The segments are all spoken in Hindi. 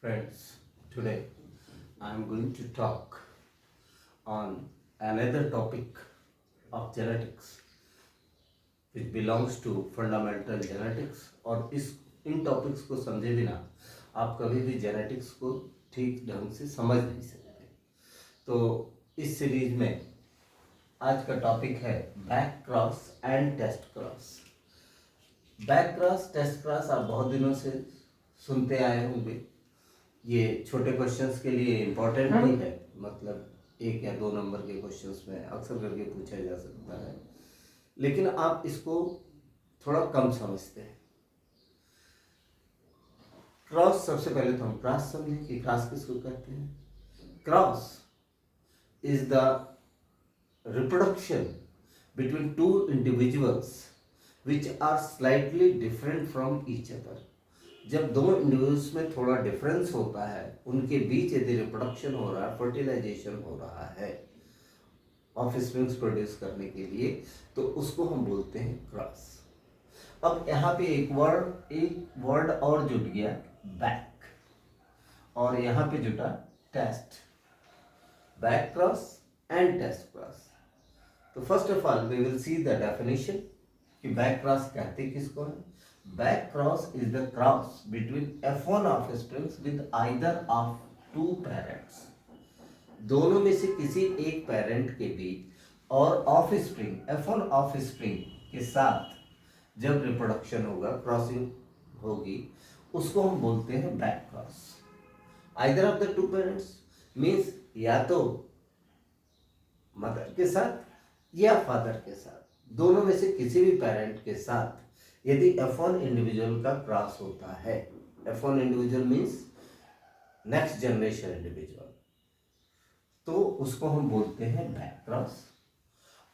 Friends, today I am going to talk on another topic of genetics which belongs to fundamental genetics और इस इन टॉपिक्स को समझे बिना आप कभी भी जेनेटिक्स को ठीक ढंग से समझ नहीं सकते। तो इस सीरीज में आज का टॉपिक है back cross and test cross. Back cross test cross आप बहुत दिनों से सुनते आए होंगे। ये छोटे क्वेश्चंस के लिए इम्पोर्टेंट भी है, मतलब 1 या 2 नंबर के क्वेश्चंस में अक्सर करके पूछा जा सकता है, लेकिन आप इसको थोड़ा कम समझते हैं। क्रॉस, सबसे पहले तो हम क्रॉस समझें कि क्रॉस किसको कहते हैं। Cross is the reproduction between two individuals which are slightly different from each other. जब दो इंडिविजुअल्स में थोड़ा डिफरेंस होता है, उनके बीच यदि रिप्रोडक्शन हो रहा है, फर्टिलाइजेशन हो रहा है ऑफस्प्रिंग्स प्रोड्यूस करने के लिए, तो उसको हम बोलते हैं क्रॉस। अब यहाँ पे एक वर्ड और जुड़ गया, बैक, और यहाँ पे जुटा test. Back cross and test cross. तो first of all we will see the definition कि बैक क्रॉस कहते किसको है। Back cross is the cross between F1 offsprings with either of two parents. दोनों में से किसी एक पेरेंट के बीच और ऑफस्प्रिंग F1 ऑफस्प्रिंग के साथ जब रिप्रोडक्शन होगा, क्रॉसिंग होगी, उसको हम बोलते हैं back cross. Either of the two parents means या तो मदर के साथ या फादर के साथ, दोनों में से किसी भी पेरेंट के साथ यदि F1 इंडिविजुअल का क्रॉस होता है, F1 individual means next generation individual, तो उसको हम बोलते हैं बैक क्रॉस।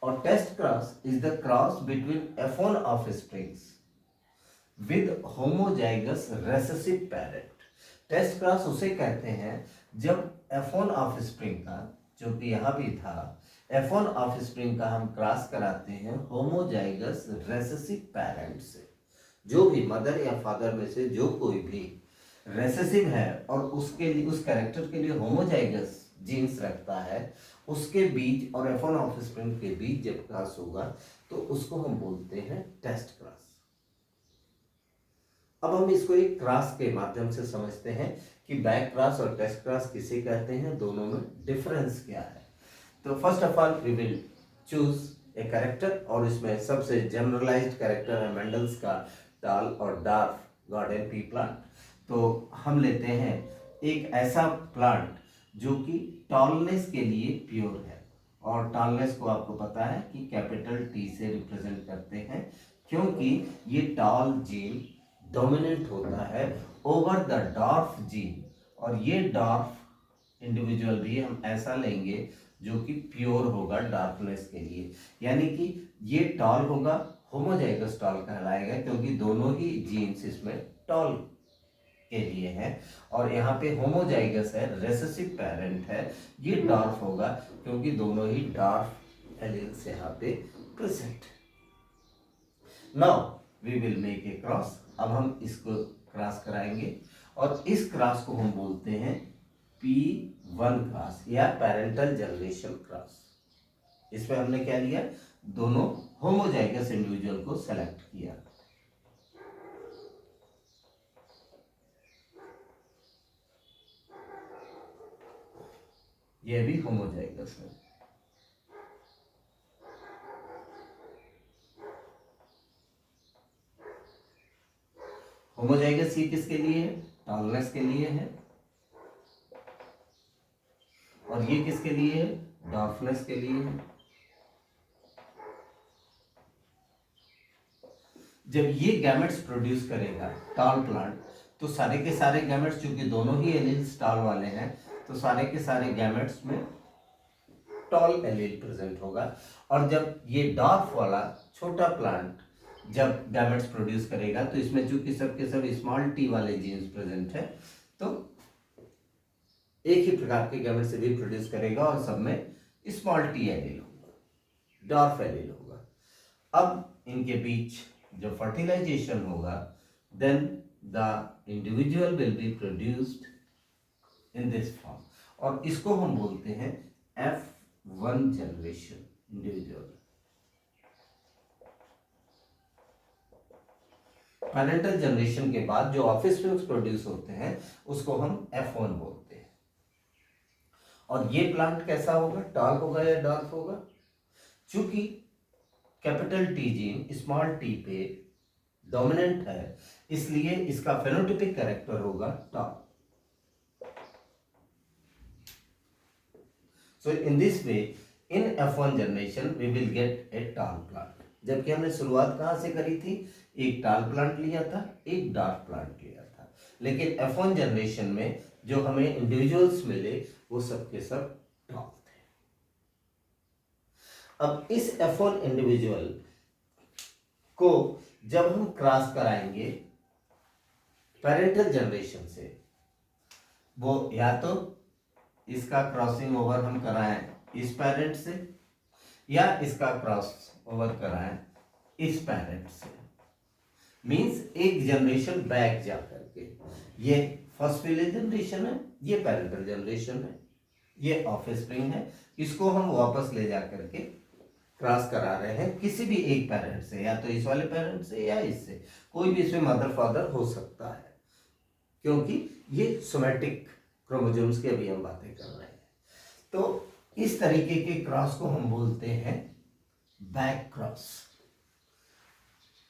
और test cross is the cross between F1 offsprings with homozygous recessive parent. Test cross उसे कहते हैं जब F1 ऑफस्प्रिंग का, जो कि यहाँ भी था, F1 ऑफस्प्रिंग का हम क्रॉस कराते हैं होमोजाइगस रेसेसिव पेरेंट से। जो भी मदर या फादर में से जो कोई भी रेसेसिव है और उसके लिए, उस कैरेक्टर के लिए होमोजाइगस जीन्स रखता है, उसके बीच और F1 ऑफस्प्रिंग के बीच जब क्रॉस होगा तो उसको हम बोलते हैं टेस्ट क्रॉस। अब हम इसको एक क्रॉस के माध्यम से समझते हैं कि बैक क्रॉस और टेस्ट क्रॉस किसे कहते हैं, दोनों में डिफरेंस क्या है। तो first of all we will choose a character, और इसमें सबसे जनरलाइज्ड कैरेक्टर है मेंडल्स का टॉल और डार्फ गार्डन पी प्लांट। तो हम लेते हैं एक ऐसा प्लांट जो कि टॉलनेस के लिए प्योर है, और टॉलनेस को आपको पता है कि कैपिटल T से रिप्रेजेंट करते हैं, क्योंकि ये टॉल जीन डोमिनेंट होता है ओवर द डॉर्फ जीन। और ये डॉर्फ इंडिविजुअल भी हम ऐसा लेंगे जो कि प्योर होगा डार्कनेस के लिए, यानी कि ये टॉल होगा, होमोजाइगस टॉल कहलाएगा, क्योंकि दोनों ही जीन्स इसमें टॉल के लिए है। और यहाँ पे होमोजाइगस है, रेसेसिव पेरेंट है, ये डॉर्फ होगा क्योंकि दोनों ही डॉर्फ एलील्स यहाँ पे present. Now we will make a cross. अब हम इसको क्रॉस कराएंगे और इस क्रॉस को हम बोलते हैं P1 क्रॉस या पेरेंटल जनरेशन क्रॉस। इसमें हमने क्या लिया, दोनों होमोजाइगस इंडिविजुअल को सेलेक्ट किया। यह भी होमोजाइगस है। होमोजाइगस ये किसके लिए है, टॉलनेस के लिए है, और ये किसके लिए है, डॉर्फनेस के लिए है। जब ये गैमेट्स प्रोड्यूस करेगा टॉल प्लांट, तो सारे के सारे गैमेट्स, चूंकि दोनों ही एलील्स टॉल वाले हैं, तो सारे के सारे गैमेट्स में टॉल एलील प्रेजेंट होगा। और जब ये डॉर्फ वाला छोटा प्लांट जब गैमेट्स प्रोड्यूस करेगा, तो इसमें चूंकि सबके सब स्मॉल टी वाले जीन्स प्रेजेंट है, तो एक ही प्रकार के गैमेट से भी प्रोड्यूस करेगा और सब में स्मॉल टी एलील होगा, डॉर्फ एलील होगा। अब इनके बीच जब फर्टिलाइजेशन होगा, then the individual will be produced in this form, और इसको हम बोलते हैं F1 generation individual. Parental generation के बाद जो ऑफिस स्प्रिंग्स प्रोड्यूस होते हैं उसको हम F1 बोलते हैं। और ये प्लांट कैसा होगा, टॉल होगा या डॉर्फ होगा? चूंकि capital T gene small T पे डोमिनेंट है, इसलिए इसका फेनोटाइपिक कैरेक्टर होगा tall. So in this way in F1 generation we will get a tall plant. जबकि हमने शुरुआत कहां से करी थी, एक टॉल प्लांट लिया था, एक डॉर्फ प्लांट लिया था, लेकिन F1 जनरेशन में जो हमें इंडिविजुअल्स मिले वो सब के सब टॉल थे। अब इस F1 इंडिविजुअल को जब हम क्रॉस कराएंगे पेरेंटल जनरेशन से, वो या तो इसका क्रॉसिंग ओवर हम कराएं इस पेरेंट से, या इसका क्रॉस ओवर कराएं इस पेरेंट से। मींस एक जनरेशन बैक जा करके, ये फर्स्ट विलेज जनरेशन है, ये पेरेंटल जनरेशन है, ये ऑफस्प्रिंग है, इसको हम वापस ले जा करके क्रॉस करा रहे हैं किसी भी एक पेरेंट से, या तो इस वाले पेरेंट से या इससे, कोई भी इसमें मदर फादर हो सकता है, क्योंकि ये सोमैटिक क्रोमोसोम्स की अभी हम बातें कर रहे हैं। तो इस तरीके के क्रॉस को हम बोलते हैं back cross.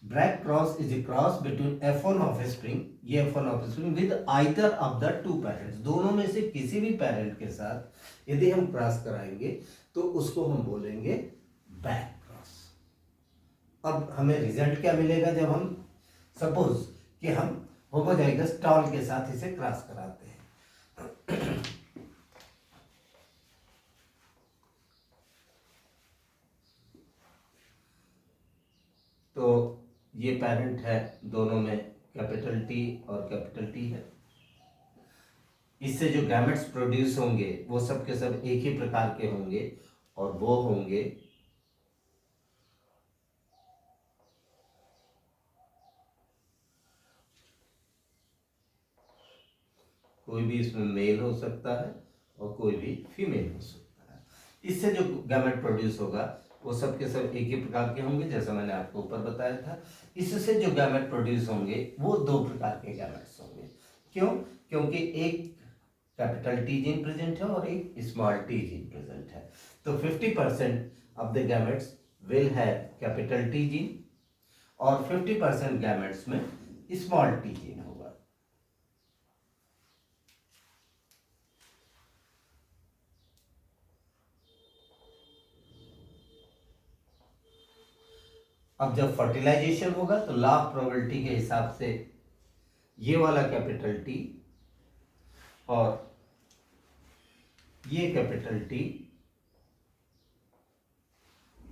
Back cross is a cross between F1 offspring, ये F1 offspring with either of the two parents, दोनों में से किसी भी पेरेंट के साथ यदि हम क्रॉस कराएंगे तो उसको हम बोलेंगे बैक क्रॉस। अब हमें रिजल्ट क्या मिलेगा जब हम सपोज कि हम होमोजाइगस टॉल के साथ इसे क्रॉस कराते हैं। तो ये पेरेंट है, दोनों में कैपिटल टी और कैपिटल टी है। इससे जो गैमेट्स प्रोड्यूस होंगे वो सब के सब एक ही प्रकार के होंगे, और वो होंगे कोई भी इसमें मेल हो सकता है और कोई भी फीमेल हो सकता है। इससे जो गैमेट प्रोड्यूस होगा वो सब के सब एक ही प्रकार के होंगे, जैसा मैंने आपको ऊपर बताया था। इससे जो गैमेट प्रोड्यूस होंगे वो दो प्रकार के गैमेट्स होंगे। क्यों? क्योंकि एक कैपिटल टी जीन प्रेजेंट है और एक स्मॉल टी जीन प्रेजेंट है। तो 50% of the gametes will have capital T gene और 50% गैमेट्स में स्मॉल टी जीन होगा। अब जब फर्टिलाइजेशन होगा तो लॉ ऑफ प्रोबेबिलिटी के हिसाब से ये वाला कैपिटल टी और ये कैपिटल टी,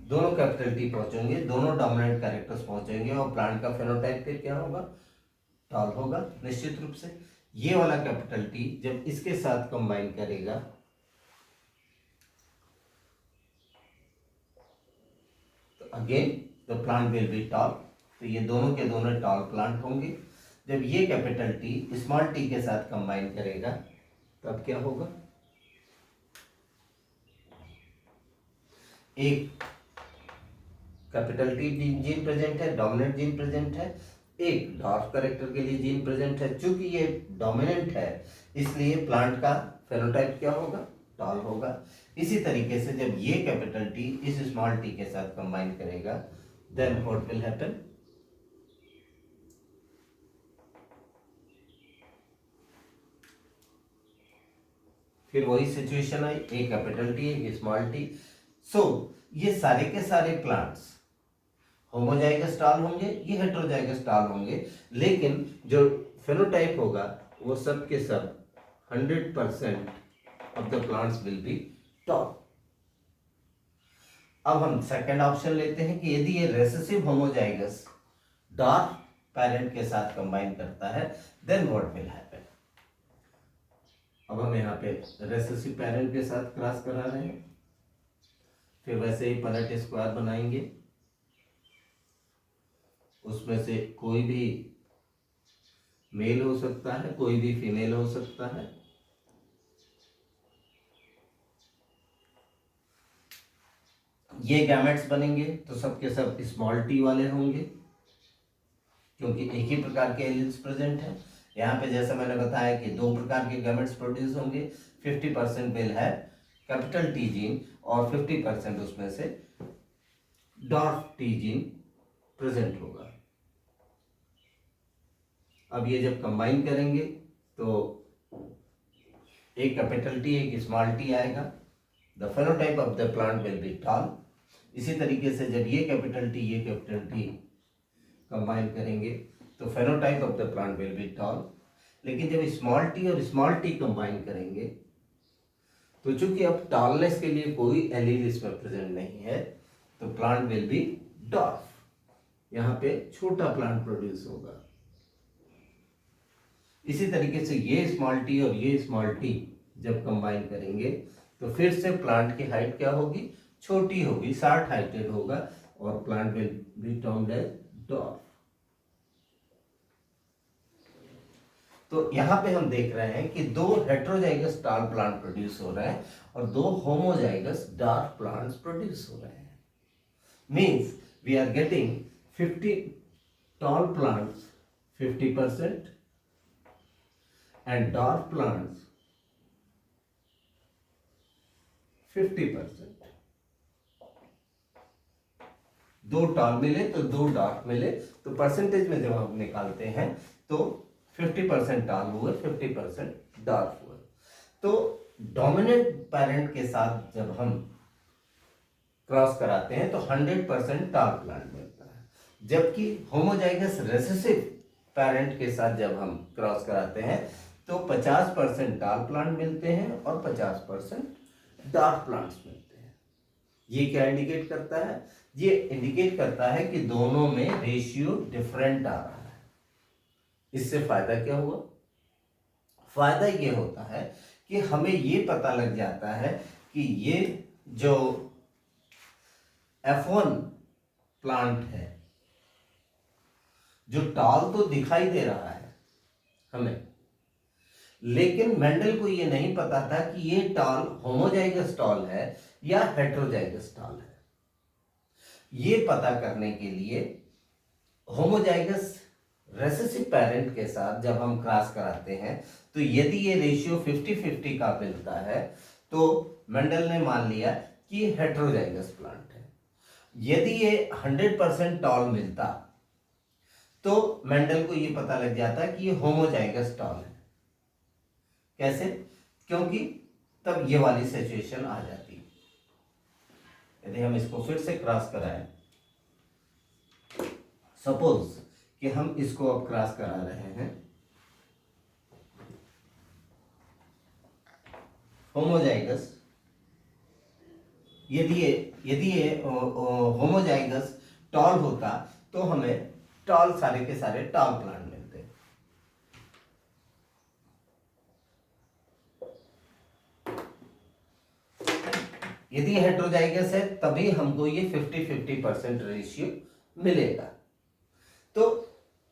दोनों कैपिटल टी पहुंचेंगे, दोनों डोमिनेंट कैरेक्टर्स पहुंचेंगे, और प्लांट का फेनोटाइप फिर क्या होगा, टॉल होगा निश्चित रूप से। ये वाला कैपिटल टी जब इसके साथ कंबाइन करेगा तो again the plant will B toll. तो ये दोनों के दोनों टॉल प्लांट होंगे। जब ये कैपिटल टी स्मॉल टी के साथ कंबाइन करेगा तब क्या होगा, एक कैपिटल टी जीन प्रेजेंट है, डोमिनेंट जीन प्रेजेंट है, एक डॉर्फ कैरेक्टर के लिए जीन प्रेजेंट है। चूंकि ये डोमिनेंट है इसलिए प्लांट का फेनोटाइप क्या होगा, टॉल होगा। इसी तरीके से जब ये कैपिटल टी इस स्मॉल टी के साथ कंबाइन करेगा देन व्हाट विल हैपन, फिर वही सिचुएशन आई, एक कैपिटल टी एक स्मॉल टी। सो ये सारे के सारे प्लांट्स होमोजाइगस टॉल होंगे, ये हेटेरोजाइगस टॉल होंगे, लेकिन जो फेनोटाइप होगा वो सब के सब 100% of the plants will be toll. अब हम सेकंड ऑप्शन लेते हैं कि यदि ये रेसेसिव होमोजाइगस डॉर्फ पेरेंट के साथ कंबाइन करता है देन व्हाट विल हैपन। अब हम यहाँ पे रेसेसिव पेरेंट के साथ क्रॉस करा रहे हैं, फिर वैसे ही पलट स्क्वायर बनाएंगे, उसमें से कोई भी मेल हो सकता है कोई भी फीमेल हो सकता है, ये गैमेट्स बनेंगे तो सबके सब स्मॉल टी वाले होंगे, क्योंकि एक ही प्रकार के एलील्स प्रेजेंट है। यहाँ पे जैसे मैंने बताया कि दो प्रकार के गैमेट्स प्रोड्यूस होंगे, 50% विल है कैपिटल टी जीन और 50% उसमें से डॉर्फ टी जीन प्रेजेंट होगा। अब ये जब कंबाइन करेंगे तो एक कैपिटल टी एक स्मॉल टी आएगा। The phenotype of the plant will B toll. इसी तरीके से जब ये कैपिटल टी कंबाइन करेंगे तो phenotype of the plant will B toll. लेकिन जब स्मॉल टी और स्मॉल टी कंबाइन करेंगे तो चूंकि अब टॉलनेस के लिए कोई एलील इसमें प्रेजेंट नहीं है तो प्लांट विल बी डॉर्फ। यहाँ पे छोटा प्लांट प्रोड्यूस होगा। इसी तरीके से ये स्मॉल टी और ये स्मॉल टी जब कंबाइन करेंगे तो फिर से प्लांट की हाइट क्या होगी, छोटी होगी, शॉर्ट हाइटेड होगा और plant will be termed as dwarf. तो यहां पे हम देख रहे हैं कि दो हेट्रोजाइगस टॉल प्लांट प्रोड्यूस हो रहे हैं और दो होमोजाइगस डॉर्फ प्लांट्स प्रोड्यूस हो रहे हैं। Means we are getting 50 tall plants 50% and dwarf plants 50%। दो टॉल मिले तो दो डॉर्फ मिले, तो परसेंटेज में जब हम निकालते हैं तो 50% टॉल हुए, 50% डॉर्फ हुए। तो डोमिनेंट पेरेंट के साथ जब हम क्रॉस कराते हैं तो 100% टॉल प्लांट मिलता है, जबकि होमोजाइगस रेसेसिव पेरेंट के साथ जब हम क्रॉस कराते हैं तो 50% टॉल प्लांट मिलते हैं और 50% डॉर्फ प्लांट्स मिलते हैं। ये क्या इंडिकेट करता है, ये इंडिकेट करता है कि दोनों में रेशियो डिफरेंट आ रहा है। इससे फायदा क्या हुआ, फायदा ये होता है कि हमें ये पता लग जाता है कि ये जो F1 प्लांट है जो टॉल तो दिखाई दे रहा है हमें, लेकिन मेंडल को ये नहीं पता था कि ये टॉल होमोजाइगस टॉल है या हेट्रोजाइगस टॉल है। ये पता करने के लिए होमोजाइगस रेसेसिव पेरेंट के साथ जब हम क्रॉस कराते हैं तो यदि ये रेशियो 50-50 का मिलता है तो मेंडल ने मान लिया कि ये हेट्रोजाइगस प्लांट है। यदि ये 100% टॉल मिलता तो मेंडल को ये पता लग जाता कि ये होमोजाइगस टॉल है। कैसे, क्योंकि तब ये वाली सिचुएशन आ जाती। यदि हम इसको फिर से क्रॉस कराएं, सपोज कि हम इसको अब क्रॉस करा रहे हैं होमोजाइगस, यदि ये होमोजाइगस टॉल होता तो हमें टॉल सारे के सारे टॉल प्लांट मिलते। यदि हेट्रोजाइगस है तभी हमको ये 50-50% रेशियो मिलेगा। तो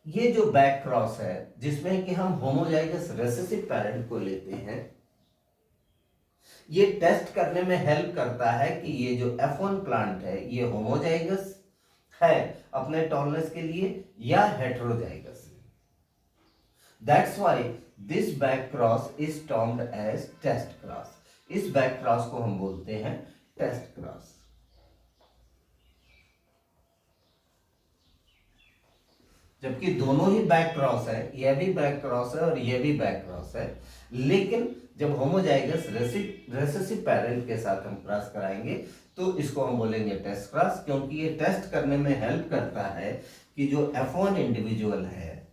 ये जो बैक क्रॉस है जिसमें कि हम होमोजाइगस रेसेसिव पेरेंट को लेते हैं, ये टेस्ट करने में हेल्प करता है कि ये जो F1 प्लांट है ये होमोजाइगस है अपने टॉलनेस के लिए या heterozygous. That's why this back cross is termed as test cross. इस बैक क्रॉस को हम बोलते हैं टेस्ट क्रॉस। जबकि दोनों ही बैक क्रॉस है, यह भी बैक क्रॉस है और यह भी बैक क्रॉस है, लेकिन जब होमोजाइगस रेसेसिव पेरेंट के साथ हम क्रॉस कराएंगे तो इसको हम बोलेंगे टेस्ट क्रॉस, क्योंकि ये टेस्ट करने में हेल्प करता है कि जो F1 इंडिविजुअल है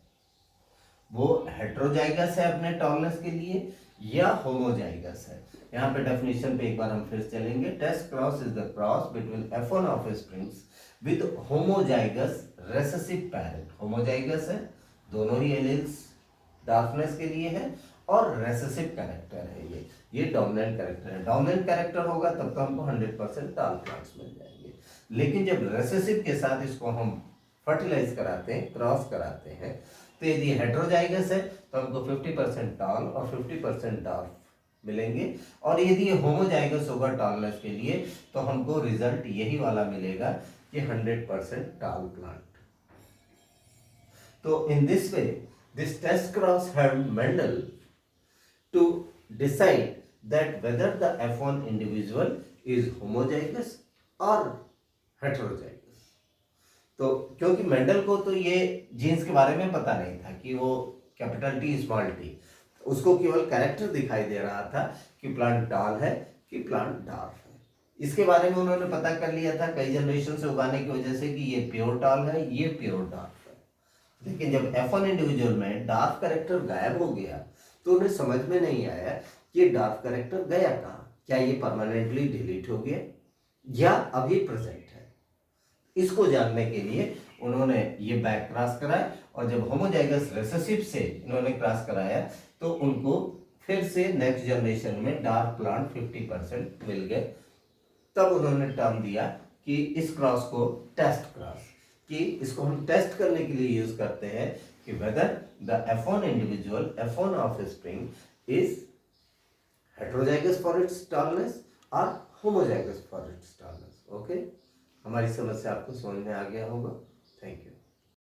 वो हेट्रोजाइगस है अपने टॉलनेस के लिए या होमोजाइगस है। यहाँ पे डेफिनेशन पे एक बार हम फिर चलेंगे। Test cross is the cross between F1 offsprings with homozygous recessive parent. Homozygous है, दोनों ही एलील्स डार्कनेस के लिए है और रेसेसिव कैरेक्टर है। ये डोमिनेंट कैरेक्टर है। डोमिनेंट कैरेक्टर होगा तब तो हमको 100% टॉल प्लांट्स मिल जाएंगे, लेकिन जब रेसेसिव के साथ इसको हम फर्टिलाइज कराते हैं, क्रॉस कराते हैं, तो यदि हेट्रोजाइगस है तो हमको 50% टॉल और 50% डॉर्फ मिलेंगे। और यदि ये होमोजाइगस होगा टॉलनेस के लिए तो हमको रिजल्ट यही वाला मिलेगा कि 100% टॉल प्लांट। तो in this way this test cross help Mendel to decide that whether the F1 individual is homozygous or heterozygous। तो क्योंकि मेंडल को तो ये जीन्स के बारे में पता नहीं था कि वो कैपिटल टी स्मॉल टी, उसको केवल कैरेक्टर दिखाई दे रहा था कि प्लांट टॉल है कि प्लांट डार्क है। इसके बारे में उन्होंने पता कर लिया था कई जनरेशन से उगाने की वजह से कि ये प्योर टॉल है, ये प्योर डार्क है। लेकिन जब F1 इंडिविजुअल में डार्क कैरेक्टर गायब हो गया तो उन्हें समझ में नहीं आया कि ये डार्क कैरेक्टर गया कहाँ, क्या ये परमानेंटली डिलीट हो गया या अभी प्रेजेंट है। इसको जानने के लिए उन्होंने ये बैक क्रॉस कराया और जब होमोजाइगस रिसेसिव से इन्होंने क्रॉस कराया तो उनको फिर से नेक्स्ट जनरेशन में डार्क प्लांट 50% मिल गए। तब उन्होंने टर्म दिया कि इस क्रॉस को टेस्ट क्रॉस, कि इसको हम टेस्ट करने के लिए यूज करते हैं कि whether the F1 individual, F1 offspring is heterozygous for its tallness or homozygous for its tallness। Okay, हमारी समस्या आपको समझ में आ गया होगा। Thank you.